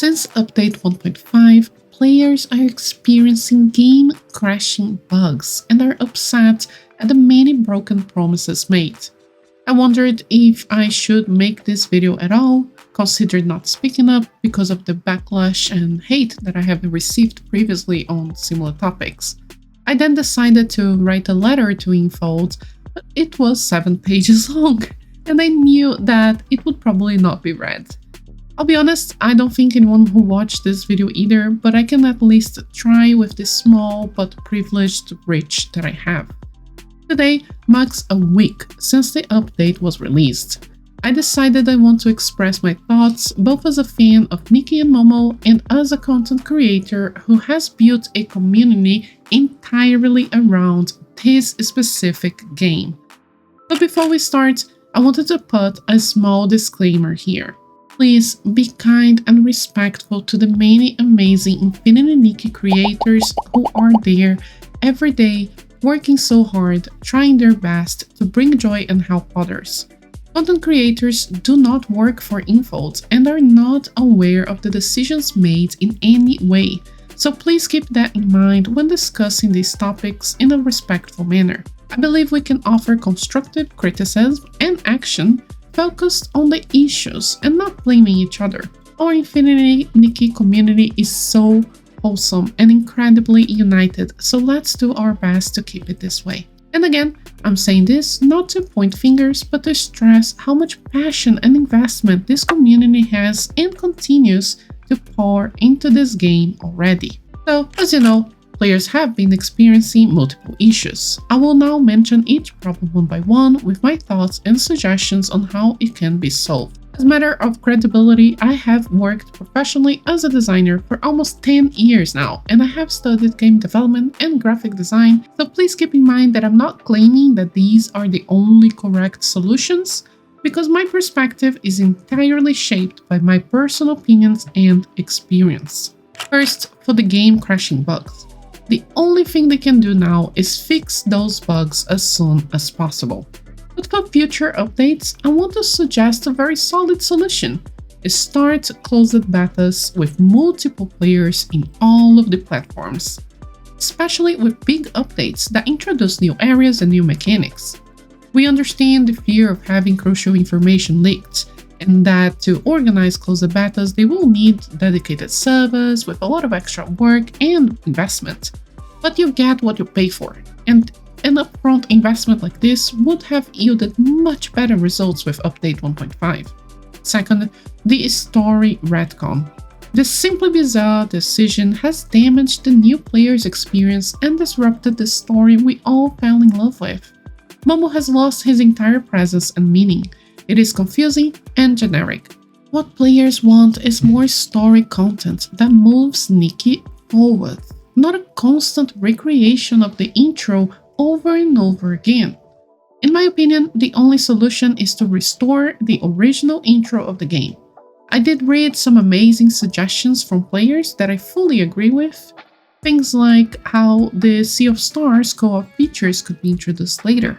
Since update 1.5, players are experiencing game-crashing bugs and are upset at the many broken promises made. I wondered if I should make this video at all, considered not speaking up because of the backlash and hate that I have received previously on similar topics. I then decided to write a letter to Infold, but it was 7 pages long, and I knew that it would probably not be read. I'll be honest, I don't think anyone who watched this video either, but I can at least try with this small but privileged reach that I have. Today marks a week since the update was released. I decided I want to express my thoughts both as a fan of Nikki and Momo and as a content creator who has built a community entirely around this specific game. But before we start, I wanted to put a small disclaimer here. Please be kind and respectful to the many amazing Infinity Nikki creators who are there every day, working so hard, trying their best to bring joy and help others. Content creators do not work for Infold and are not aware of the decisions made in any way, so please keep that in mind when discussing these topics in a respectful manner. I believe we can offer constructive criticism and action focused on the issues and not blaming each other. Our Infinity Nikki community is so wholesome and incredibly united, so let's do our best to keep it this way. And again, I'm saying this not to point fingers, but to stress how much passion and investment this community has and continues to pour into this game already. So, as you know, players have been experiencing multiple issues. I will now mention each problem one by one with my thoughts and suggestions on how it can be solved. As a matter of credibility, I have worked professionally as a designer for almost 10 years now, and I have studied game development and graphic design, so please keep in mind that I'm not claiming that these are the only correct solutions, because my perspective is entirely shaped by my personal opinions and experience. First, for the game crashing bugs. The only thing they can do now is fix those bugs as soon as possible. But for future updates, I want to suggest a very solid solution. Start closed betas with multiple players in all of the platforms, especially with big updates that introduce new areas and new mechanics. We understand the fear of having crucial information leaked, and that to organize closed betas they will need dedicated servers with a lot of extra work and investment. But you get what you pay for, and an upfront investment like this would have yielded much better results with update 1.5. Second, the story retcon. This simply bizarre decision has damaged the new player's experience and disrupted the story we all fell in love with. Momo has lost his entire presence and meaning. It is confusing and generic. What players want is more story content that moves Nikki forward, not a constant recreation of the intro over and over again. In my opinion, the only solution is to restore the original intro of the game. I did read some amazing suggestions from players that I fully agree with. Things like how the Sea of Stars co-op features could be introduced later.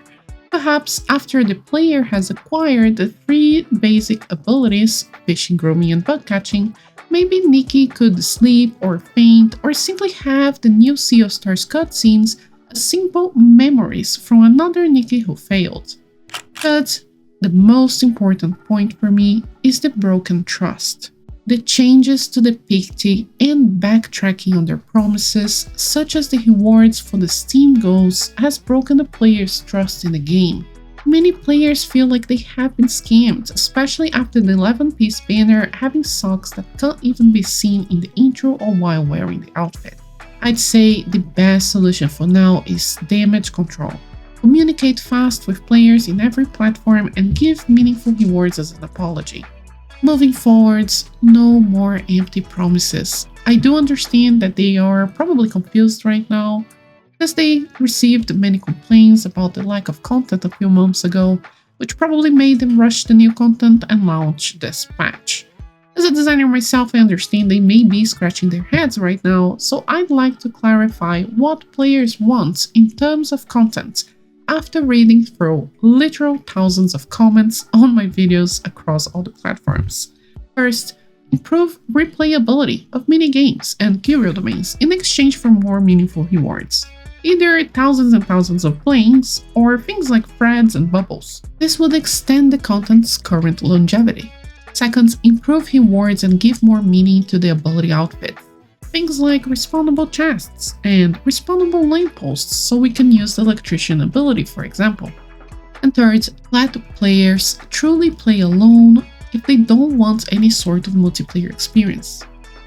Perhaps after the player has acquired the 3 basic abilities, fishing, grooming, and bug catching, maybe Nikki could sleep or faint or simply have the new Sea of Stars cutscenes as simple memories from another Nikki who failed. But the most important point for me is the broken trust. The changes to the picty and backtracking on their promises, such as the rewards for the Steam goals, has broken the players' trust in the game. Many players feel like they have been scammed, especially after the 11-piece banner having socks that can't even be seen in the intro or while wearing the outfit. I'd say the best solution for now is damage control. Communicate fast with players in every platform and give meaningful rewards as an apology. Moving forwards, no more empty promises. I do understand that they are probably confused right now, as they received many complaints about the lack of content a few months ago, which probably made them rush the new content and launch this patch. As a designer myself, I understand they may be scratching their heads right now, so I'd like to clarify what players want in terms of content after reading through literal thousands of comments on my videos across all the platforms. First, improve replayability of minigames and curio domains in exchange for more meaningful rewards. Either thousands and thousands of planes, or things like threads and bubbles. This would extend the content's current longevity. Second, improve rewards and give more meaning to the ability outfit. Things like respawnable chests and respawnable lampposts so we can use the electrician ability, for example. And third, let players truly play alone if they don't want any sort of multiplayer experience.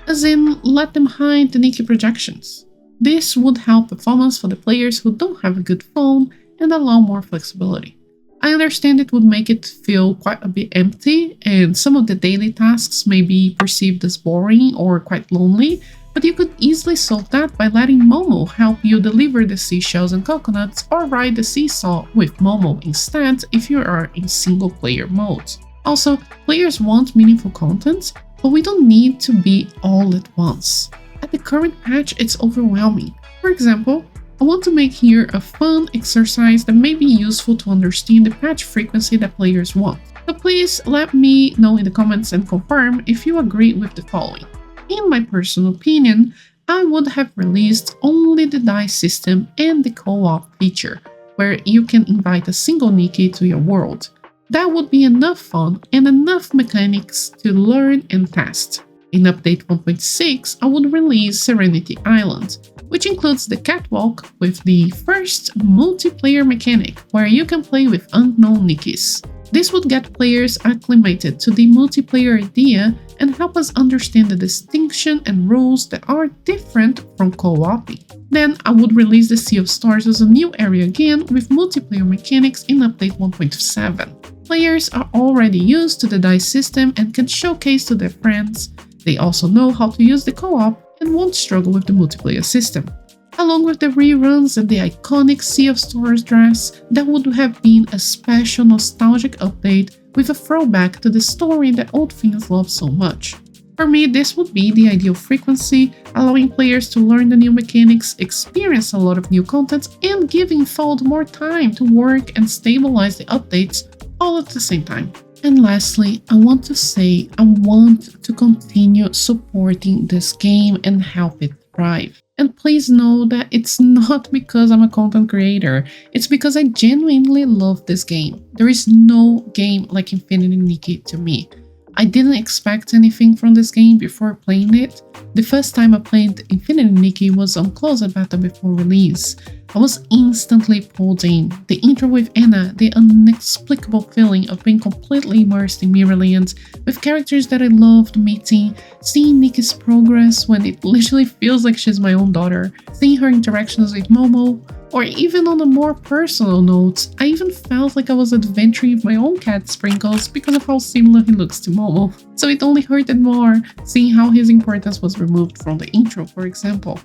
As in, let them hide the Nikki projections. This would help performance for the players who don't have a good phone and allow more flexibility. I understand it would make it feel quite a bit empty, and some of the daily tasks may be perceived as boring or quite lonely, but you could easily solve that by letting Momo help you deliver the seashells and coconuts or ride the seesaw with Momo instead if you are in single-player mode. Also, players want meaningful content, but we don't need to be all at once. At the current patch, it's overwhelming. For example, I want to make here a fun exercise that may be useful to understand the patch frequency that players want. So please let me know in the comments and confirm if you agree with the following. In my personal opinion, I would have released only the dice system and the co-op feature, where you can invite a single Nikki to your world. That would be enough fun and enough mechanics to learn and test. In update 1.6, I would release Serenity Island, which includes the catwalk with the first multiplayer mechanic where you can play with unknown Nikkis. This would get players acclimated to the multiplayer idea and help us understand the distinction and rules that are different from co-oping. Then I would release the Sea of Stars as a new area again with multiplayer mechanics in update 1.7. Players are already used to the dice system and can showcase to their friends. They also know how to use the co-op and won't struggle with the multiplayer system. Along with the reruns and the iconic Sea of Stars dress, that would have been a special nostalgic update with a throwback to the story that old fans love so much. For me, this would be the ideal frequency, allowing players to learn the new mechanics, experience a lot of new content, and giving Fold more time to work and stabilize the updates all at the same time. And lastly, I want to say I want to continue supporting this game and help it thrive. And please know that it's not because I'm a content creator, it's because I genuinely love this game. There is no game like Infinity Nikki to me. I didn't expect anything from this game before playing it. The first time I played Infinity Nikki was on closed beta before release. I was instantly pulled in. The intro with Anna, the inexplicable feeling of being completely immersed in Mirrorland, with characters that I loved meeting, seeing Nikki's progress when it literally feels like she's my own daughter, seeing her interactions with Momo, or even on a more personal note, I even felt like I was adventuring with my own cat Sprinkles because of how similar he looks to Momo. So it only hurted more seeing how his importance was removed from the intro, for example.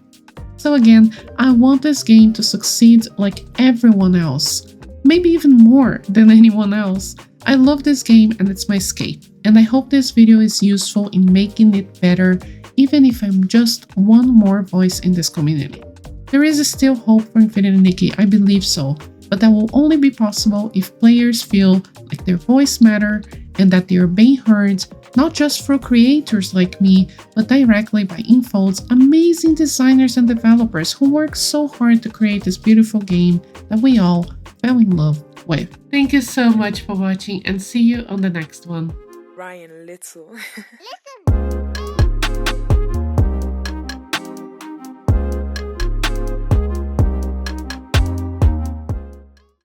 So again, I want this game to succeed like everyone else, maybe even more than anyone else. I love this game and it's my escape, and I hope this video is useful in making it better, even if I'm just one more voice in this community. There is still hope for Infinity Nikki, I believe so, but that will only be possible if players feel like their voice matters and that they are being heard, not just through creators like me, but directly by Infold's amazing designers and developers who work so hard to create this beautiful game that we all fell in love with. Thank you so much for watching and see you on the next one. Ryan Little.